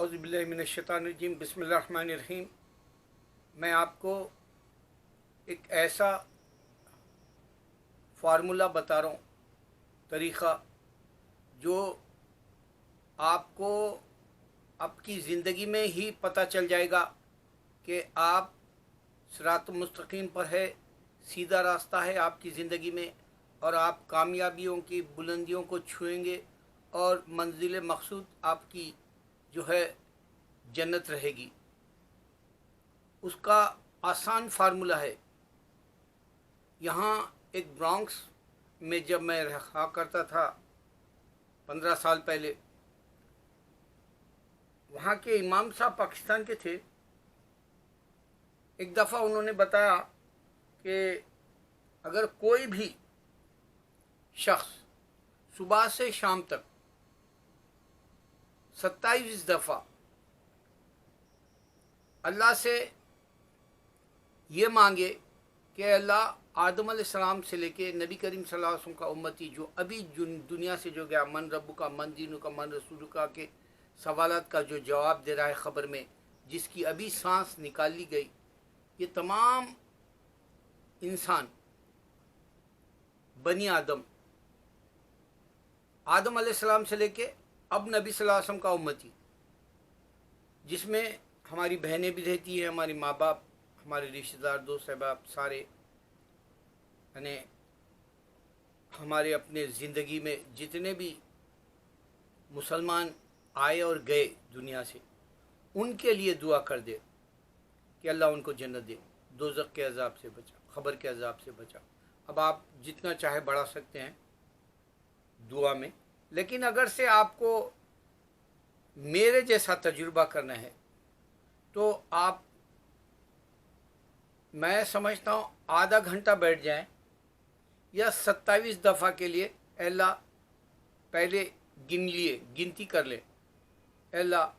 औज़ुबिल्लाहि मिनश्शैतानिर्रजीम बिस्मिल्लाहिर्रहमानिर्रहीम। मैं आपको एक ऐसा फार्मूला बता रहा हूँ, तरीक़ा, जो आपको आपकी ज़िंदगी में ही पता चल जाएगा कि आप सिरात मुस्तकीम पर है, सीधा रास्ता है आपकी ज़िंदगी में, और आप कामयाबियों की बुलंदियों को छुएंगे और मंजिल मकसूद आपकी जो है जन्नत रहेगी। उसका आसान फार्मूला है। यहाँ एक ब्रॉन्क्स में जब मैं रहा करता था 15 साल पहले, वहाँ के इमाम साहब पाकिस्तान के थे। एक दफ़ा उन्होंने बताया कि अगर कोई भी शख्स सुबह से शाम तक 27 दफ़ा अल्लाह से ये मांगे कि अल्लाह आदम अलैहिस्सलाम से लेके नबी करीम सल्लल्लाहु अलैहि वसल्लम का उम्मती जो अभी दुनिया से जो गया, मन रब्बु का, मन दीनु का, मन रसूल का के सवालात का जो जवाब दे रहा है ख़बर में, जिसकी अभी सांस निकाली गई, ये तमाम इंसान बनी आदम अलैहिस्सलाम से लेके अब नबी सल्लल्लाहु अलैहि वसल्लम का उम्मती, जिसमें हमारी बहनें भी रहती हैं, हमारे माँ बाप, हमारे रिश्तेदार, दोस्त अहबाब, सारे, यानी हमारे अपने ज़िंदगी में जितने भी मुसलमान आए और गए दुनिया से, उनके लिए दुआ कर दे कि अल्लाह उनको जन्नत दे, दोज़ख के अज़ाब से बचा, ख़बर के अज़ाब से बचा। अब आप जितना चाहे बढ़ा सकते हैं दुआ में, लेकिन अगर से आपको मेरे जैसा तजुर्बा करना है तो आप, मैं समझता हूँ, आधा घंटा बैठ जाएं या 27 दफ़ा के लिए अल्लाह पहले गिन लिए, गिनती कर ले, अल्लाह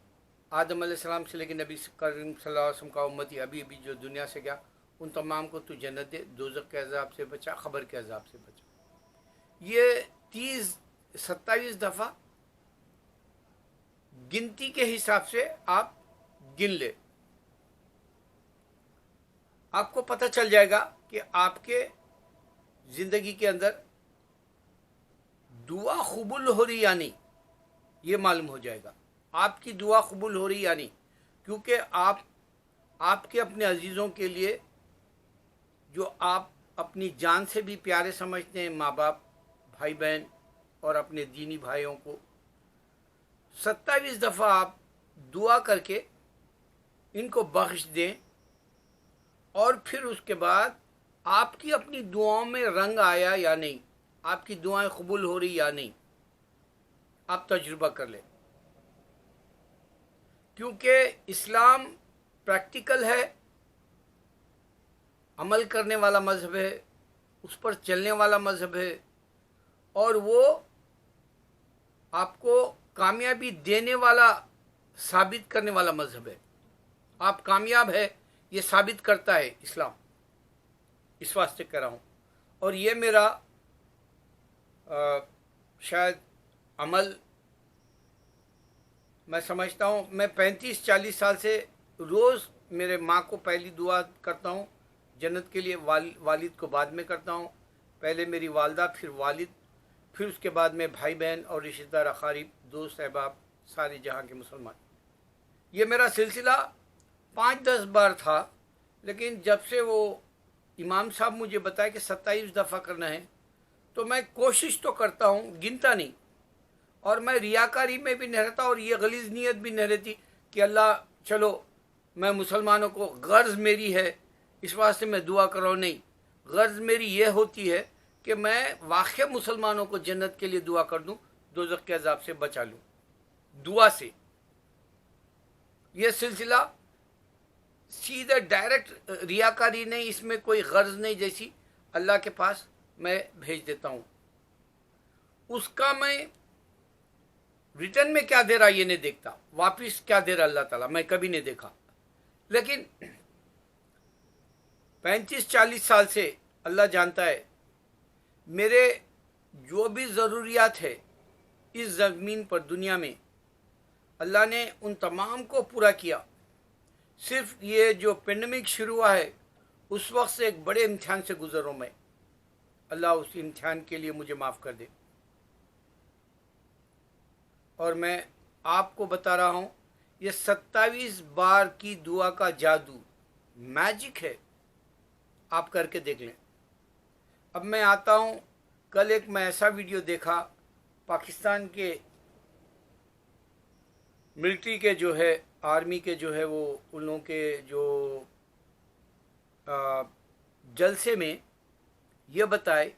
आदम अलैहिस्सलाम से लेकर नबी करीम सल्लल्लाहु अलैहि वसल्लम का उम्मती अभी अभी जो दुनिया से गया, उन तमाम को तू जन्नत दे, दोज़ख के अज़ाब से बचा, ख़बर के अज़ाब से बचा। ये 27 दफ़ा गिनती के हिसाब से आप गिन ले, आपको पता चल जाएगा कि आपके ज़िंदगी के अंदर दुआ कबूल हो रही या नहीं, ये मालूम हो जाएगा। आपकी दुआ कबूल हो रही या नहीं, क्योंकि आप आपके अपने अजीज़ों के लिए, जो आप अपनी जान से भी प्यारे समझते हैं, माँ बाप, भाई बहन और अपने दीनी भाइयों को 27 दफ़ा आप दुआ करके इनको बख्श दें, और फिर उसके बाद आपकी अपनी दुआओं में रंग आया या नहीं, आपकी दुआएं कबूल हो रही या नहीं, आप तजुर्बा कर लें। क्योंकि इस्लाम प्रैक्टिकल है, अमल करने वाला मज़हब है, उस पर चलने वाला मज़हब है, और वो आपको कामयाबी देने वाला, साबित करने वाला मज़हब है। आप कामयाब है ये साबित करता है इस्लाम, इस वास्ते कर रहा हूँ। और ये मेरा शायद अमल, मैं समझता हूँ, मैं 35-40 साल से रोज़ मेरे माँ को पहली दुआ करता हूँ जन्नत के लिए, वालिद को बाद में करता हूँ, पहले मेरी वालदा, फिर वालिद, फिर उसके बाद में भाई बहन और रिश्तेदार, अकारीब, दोस्त अहबाब, सारे जहाँ के मुसलमान। ये मेरा सिलसिला 5-10 बार था, लेकिन जब से वो इमाम साहब मुझे बताया कि 27 दफ़ा करना है, तो मैं कोशिश तो करता हूँ, गिनता नहीं, और मैं रियाकारी में भी नहीं रहता, और ये गलीज़ नीयत भी नहीं रहती कि अल्लाह चलो मैं मुसलमानों को, गर्ज़ मेरी है इस वास्ते मैं दुआ कर रहा हूँ। नहीं, गर्ज़ मेरी ये होती है कि मैं वाक़ई मुसलमानों को जन्नत के लिए दुआ कर दूँ, दोज़ख के अज़ाब से बचा लूँ दुआ से। ये सिलसिला सीधा डायरेक्ट रियाकारी नहीं, इसमें कोई गर्ज नहीं, जैसी अल्लाह के पास मैं भेज देता हूँ। उसका मैं रिटर्न में क्या दे रहा ये नहीं देखता, वापिस क्या दे रहा अल्लाह ताला, मैं कभी नहीं देखा। लेकिन 35-40 साल से अल्लाह जानता है मेरे जो भी ज़रूरियात है इस ज़मीन पर, दुनिया में, اللہ نے ان تمام کو پورا کیا. صرف یہ جو پینڈیمک شروع ہوا ہے اس وقت سے ایک بڑے امتحان سے گزر رہا ہوں میں. اللہ اس امتحان کے لیے مجھے معاف کر دے. اور میں آپ کو بتا رہا ہوں یہ 27 بار کی دعا کا جادو میجک ہے. آپ کر کے دیکھ لیں. اب میں آتا ہوں. کل ایک میں ایسا ویڈیو دیکھا پاکستان کے ملٹری کے جو ہے آرمی کے جو ہے وہ ان لوگوں کے جو جلسے میں یہ بتائے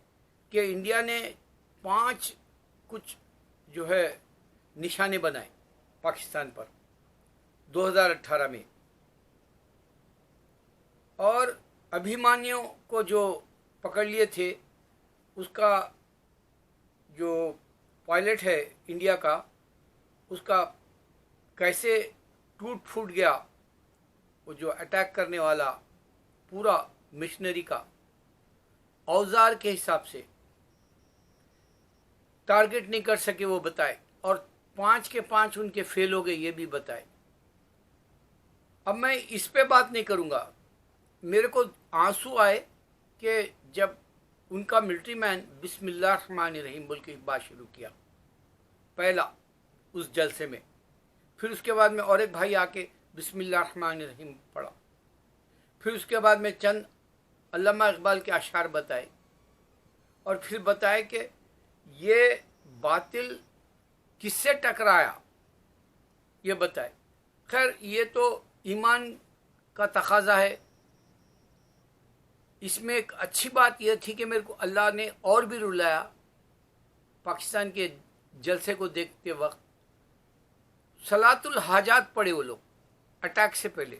کہ انڈیا نے 5 کچھ جو ہے نشانے بنائے پاکستان پر 2018 میں. اور ابھیمانیوں کو جو پکڑ لیے تھے اس کا جو پائلٹ ہے انڈیا کا اس کا کیسے ٹوٹ پھوٹ گیا. وہ جو اٹیک کرنے والا پورا مشنری کا اوزار کے حساب سے ٹارگٹ نہیں کر سکے وہ بتائے. اور 5 کے 5 ان کے فیل ہو گئے یہ بھی بتائے. اب میں اس پہ بات نہیں کروں گا. میرے کو آنسو آئے کہ جب ان کا ملٹری مین بسم اللہ الرحمن الرحیم بول کے بات شروع کیا پہلا اس جلسے میں. پھر اس کے بعد میں اور ایک بھائی آ کے بسم اللہ الرحمن الرحیم پڑھا. پھر اس کے بعد میں چند علامہ اقبال کے اشعار بتائے. اور پھر بتائے کہ یہ باطل کس سے ٹکرایا یہ بتائے. خیر یہ تو ایمان کا تقاضا ہے. اس میں ایک اچھی بات یہ تھی کہ میرے کو اللہ نے اور بھی رلایا پاکستان کے جلسے کو دیکھتے وقت. صلاۃ الحاجات پڑھے وہ لوگ اٹیک سے پہلے.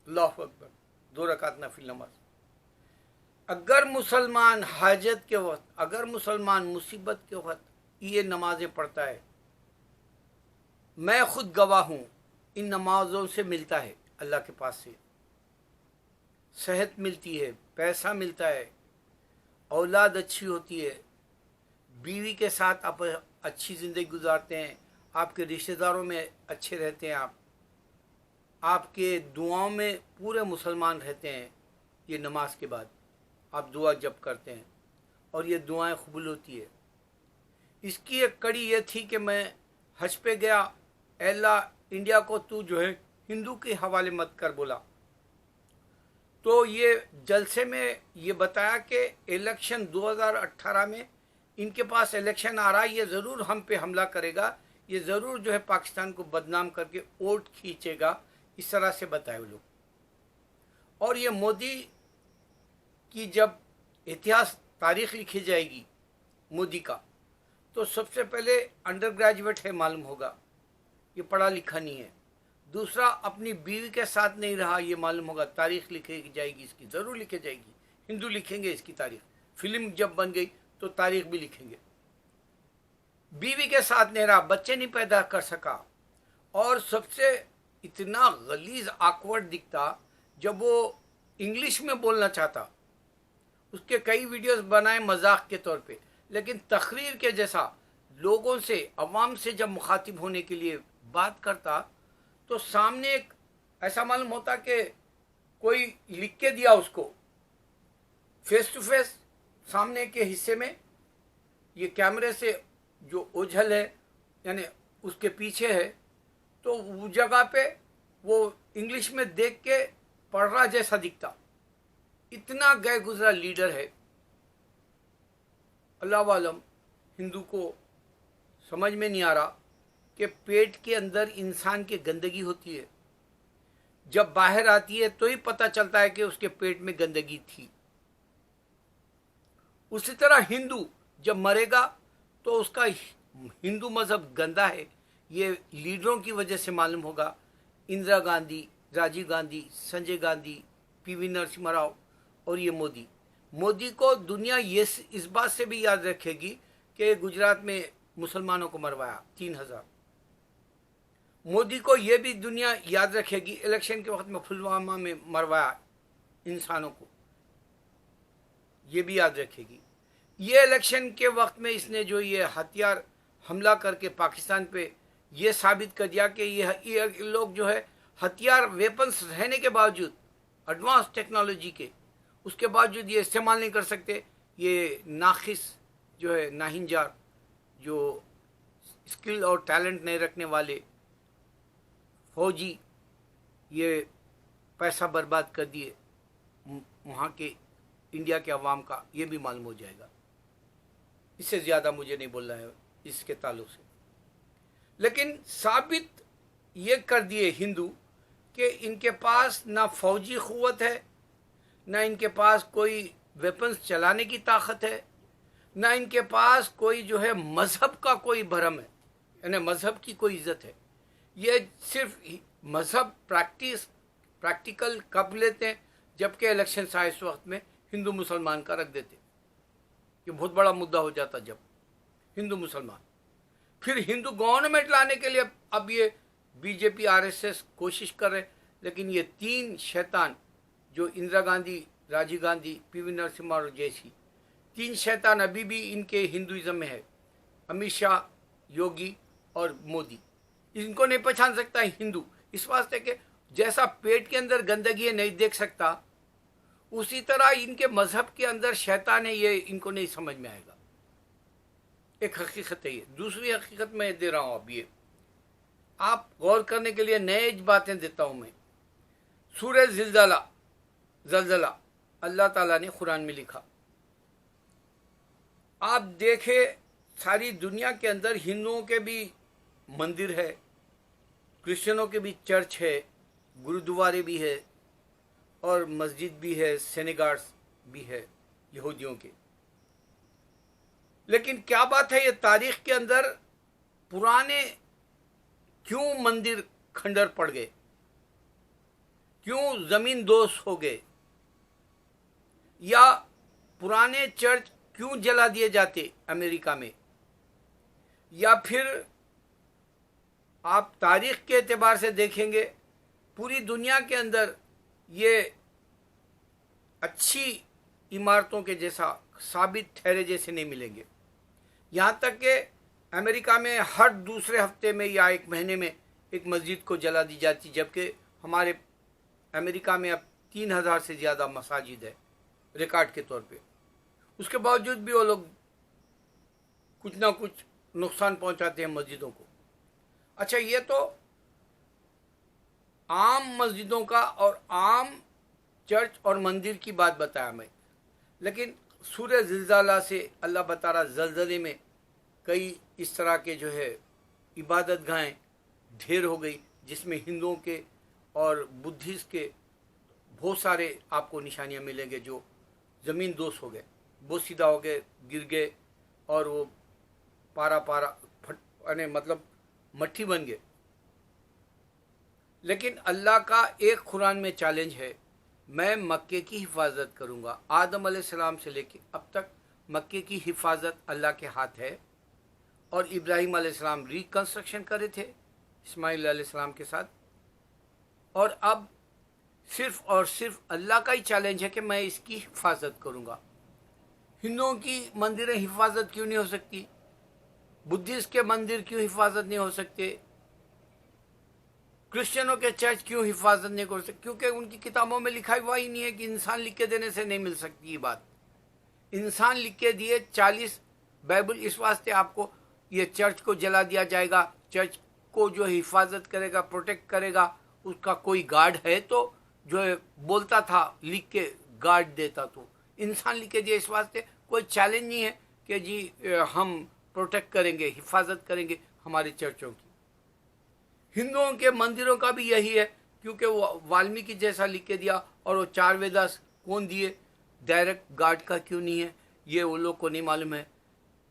اللہ اکبر 2 رکعت نفل نماز. اگر مسلمان حاجت کے وقت اگر مسلمان مصیبت کے وقت یہ نمازیں پڑھتا ہے میں خود گواہ ہوں ان نمازوں سے ملتا ہے اللہ کے پاس سے. صحت ملتی ہے, پیسہ ملتا ہے, اولاد اچھی ہوتی ہے, بیوی کے ساتھ آپ اچھی زندگی گزارتے ہیں, آپ کے رشتہ داروں میں اچھے رہتے ہیں, آپ کے دعاؤں میں پورے مسلمان رہتے ہیں. یہ نماز کے بعد آپ دعا جب کرتے ہیں اور یہ دعائیں قبول ہوتی ہے. اس کی ایک کڑی یہ تھی کہ میں حج پہ گیا. اے اللہ انڈیا کو تو جو ہے ہندو کے حوالے مت کر بولا. تو یہ جلسے میں یہ بتایا کہ الیکشن 2018 میں ان کے پاس الیکشن آ رہا ہے, یہ ضرور ہم پہ حملہ کرے گا, یہ ضرور جو ہے پاکستان کو بدنام کر کے ووٹ کھینچے گا. اس طرح سے بتائے وہ لوگ. اور یہ مودی کی جب اتہاس تاریخ لکھی جائے گی مودی کا تو سب سے پہلے انڈر گریجویٹ ہے معلوم ہوگا, یہ پڑھا لکھا نہیں ہے. دوسرا اپنی بیوی کے ساتھ نہیں رہا یہ معلوم ہوگا. تاریخ لکھے جائے گی اس کی, ضرور لکھے جائے گی. ہندو لکھیں گے اس کی تاریخ. فلم جب بن گئی تو تاریخ بھی لکھیں گے. بیوی کے ساتھ نہیں رہا, بچے نہیں پیدا کر سکا. اور سب سے اتنا غلیظ آکورڈ دکھتا جب وہ انگلش میں بولنا چاہتا. اس کے کئی ویڈیوز بنائے مذاق کے طور پہ, لیکن تقریر کے جیسا لوگوں سے عوام سے جب مخاطب ہونے کے لیے بات کرتا تو سامنے ایک ایسا معلوم ہوتا کہ کوئی لکھ کے دیا اس کو فیس ٹو فیس سامنے کے حصے میں. یہ کیمرے سے جو اوجھل ہے یعنی اس کے پیچھے ہے تو وہ جگہ پہ وہ انگلش میں دیکھ کے پڑھ رہا جیسا دکھتا. اتنا گئے گزرا لیڈر ہے. اللہ عالم ہندو کو سمجھ میں نہیں آ رہا کہ پیٹ کے اندر انسان کی گندگی ہوتی ہے, جب باہر آتی ہے تو ہی پتہ چلتا ہے کہ اس کے پیٹ میں گندگی تھی. اسی طرح ہندو جب مرے گا تو اس کا ہندو مذہب گندا ہے یہ لیڈروں کی وجہ سے معلوم ہوگا. اندرا گاندھی, راجیو گاندھی, سنجے گاندھی, پی وی نرسمہا راؤ اور یہ مودی کو دنیا اس بات سے بھی یاد رکھے گی کہ گجرات میں مسلمانوں کو مروایا 3000. مودی کو یہ بھی دنیا یاد رکھے گی الیکشن کے وقت میں پلوامہ میں مروایا انسانوں کو, یہ بھی یاد رکھے گی. یہ الیکشن کے وقت میں اس نے جو یہ हमला करके पाकिस्तान पे ये साबित कर दिया कि ये लोग जो है हथियार वेपन्स रहने के बावजूद एडवांस टेक्नोलॉजी के उसके बावजूद ये इस्तेमाल नहीं कर सकते। ये नाखिस जो है नाहिंजार जो स्किल और टैलेंट नहीं रखने वाले फौजी ये पैसा बर्बाद कर दिए वहाँ के इंडिया के अवाम का, ये भी मालूम हो जाएगा। इससे ज़्यादा मुझे नहीं बोलना है इसके ताल्लुक से। लेकिन साबित ये कर दिए हिंदू कि इनके पास ना फौजी क़ुव्वत है, ना इनके पास कोई वेपन्स चलाने की ताकत है, ना इनके पास कोई जो है मज़हब का कोई भरम है, यानी मज़हब की कोई इज़्ज़त है। ये सिर्फ मज़हब प्रैक्टिकल कब लेते हैं, जबकि इलेक्शन आए इस वक्त में हिंदू मुसलमान का रख देते। ये बहुत बड़ा मुद्दा हो जाता जब हिंदू मुसलमान। फिर हिंदू गवर्नमेंट लाने के लिए अब ये बीजेपी आरएसएस कोशिश कर रहे, लेकिन ये तीन शैतान जो इंदिरा गांधी, राजीव गांधी, पीवी नरसिम्हा और जैसी तीन शैतान अभी भी इनके हिंदुइज्म में है, अमित शाह, योगी और मोदी। इनको नहीं पहचान सकता हिंदू, इस वास्ते कि जैसा पेट के अंदर गंदगी है नहीं देख सकता, उसी तरह इनके मजहब के अंदर शैतान है, ये इनको नहीं समझ में आएगा। एक हकीकत है ये। दूसरी हकीकत मैं दे रहा हूँ, अब ये आप गौर करने के लिए नए बातें देता हूँ मैं। सूरह ज़लज़ला अल्लाह ताला ने कुरान में लिखा। आप देखें सारी दुनिया के अंदर हिंदुओं के भी मंदिर है, क्रिश्चियनों के भी चर्च है, गुरुद्वारे भी है और मस्जिद भी है, सिनेगार्ड्स भी है यहूदियों के। लेकिन क्या बात है, ये तारीख के अंदर पुराने क्यों मंदिर खंडर पड़ गए, क्यों जमीन दोष हो गए, या पुराने चर्च क्यों जला दिए जाते अमेरिका में, या फिर आप तारीख के एतबार से देखेंगे पूरी दुनिया के अंदर ये अच्छी इमारतों के जैसा साबित ठहरे जैसे नहीं मिलेंगे। यहाँ तक कि अमेरिका में हर दूसरे हफ्ते में या एक महीने में एक मस्जिद को जला दी जाती, जबकि हमारे अमेरिका में अब 3000 से ज़्यादा मसाजिद है रिकॉर्ड के तौर पे। उसके बावजूद भी वो लोग कुछ ना कुछ नुकसान पहुंचाते हैं मस्जिदों को। अच्छा, ये तो आम मस्जिदों का और आम चर्च और मंदिर की बात बताया मैं, लेकिन सूरह ज़िलज़ाला से अल्लाह बता रहा ज़लज़ले में कई इस तरह के जो है इबादत गाहें ढेर हो गई, जिसमें हिंदुओं के और बुद्धिस्ट के बहुत सारे आपको निशानियां मिलेंगे जो ज़मीन दोष हो गए, बोसीदा हो गए, गिर गए और वो पारा मतलब मट्टी बन गए। लेकिन अल्लाह का एक कुरान में चैलेंज है, मैं मक्के की हिफाजत करूँगा। आदम अलैहिस्सलाम से लेके अब तक मक्के की हिफाजत अल्लाह के हाथ है, और इब्राहीम अलैहिस्सलाम रिकंस्ट्रक्शन करे थे इस्माइल अलैहिस्सलाम के साथ, और अब सिर्फ और सिर्फ अल्लाह का ही चैलेंज है कि मैं इसकी हिफाजत करूँगा। हिंदुओं की मंदिरें हिफाजत क्यों नहीं हो सकती, बुद्धिस्ट के मंदिर क्यों हिफाजत नहीं हो सकते, क्रिश्चियनों के चर्च क्यों हिफाजत नहीं कर सकते? क्योंकि उनकी किताबों में लिखा हुआ ही नहीं है कि इंसान लिख के देने से नहीं मिल सकती ये बात। इंसान लिख के दिए 40 बाइबल, इस वास्ते आपको ये चर्च को जला दिया जाएगा। चर्च को जो हिफाजत करेगा, प्रोटेक्ट करेगा, उसका कोई गार्ड है तो जो है बोलता था लिख के गार्ड देता, तो इंसान लिख के दिए। इस वास्ते कोई चैलेंज नहीं है कि जी हम प्रोटेक्ट करेंगे, हिफाजत करेंगे हमारे चर्चों की। हिंदुओं के मंदिरों का भी यही है, क्योंकि वो वाल्मीकि जैसा लिख के दिया, और वो 4 वेदास कौन दिए, डायरेक्ट गार्ड का क्यों नहीं है, ये वो लोग को नहीं मालूम है।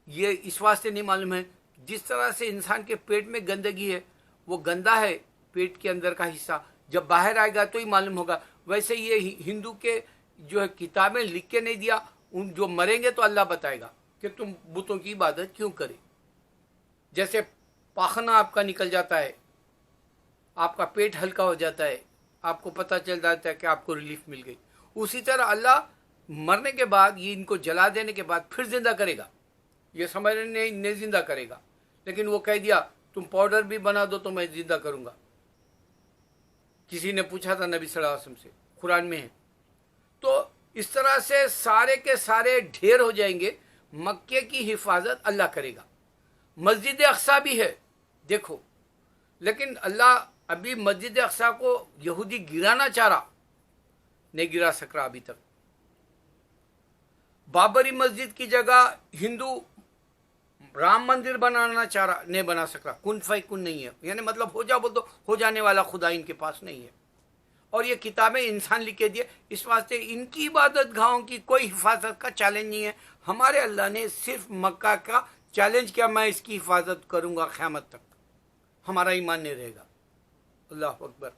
ये इस वास्ते नहीं मालूम है, जिस तरह से इंसान के पेट में गंदगी है, वो गंदा है पेट के अंदर का हिस्सा, जब बाहर आएगा तो ही मालूम होगा। वैसे ये हिंदू के जो है किताबें लिख के नहीं दिया, उन जो मरेंगे तो अल्लाह बताएगा कि तुम बुतों की इबादत क्यों करें। जैसे पाखना आपका निकल जाता है, आपका पेट हल्का हो जाता है, आपको पता चल जाता है कि आपको रिलीफ मिल गई, उसी तरह अल्लाह मरने के बाद, ये इनको जला देने के बाद फिर जिंदा करेगा। ये समझ नहीं जिंदा करेगा, لیکن وہ کہہ دیا تم پاؤڈر بھی بنا دو تو میں زندہ کروں گا. کسی نے پوچھا تھا نبی صلی اللہ علیہ وسلم سے, قرآن میں ہے. تو اس طرح سے سارے کے سارے ڈھیر ہو جائیں گے. مکے کی حفاظت اللہ کرے گا. مسجد اقصی بھی ہے دیکھو, لیکن اللہ ابھی مسجد اقصی کو یہودی گرانا چاہ رہا, نہیں گرا سک رہا ابھی تک. بابری مسجد کی جگہ ہندو رام مندر بنانا چاہ رہا, نہیں بنا سک رہا. کن فیکن نہیں ہے, یعنی مطلب ہو جا بول تو ہو جانے والا خدا ان کے پاس نہیں ہے. اور یہ کتابیں انسان لکھ کے دیے, اس واسطے ان کی عبادت گاہوں کی کوئی حفاظت کا چیلنج نہیں ہے. ہمارے اللہ نے صرف مکہ کا چیلنج کیا, میں اس کی حفاظت کروں گا قیامت تک. ہمارا ایمان نہیں رہے گا. اللہ اکبر.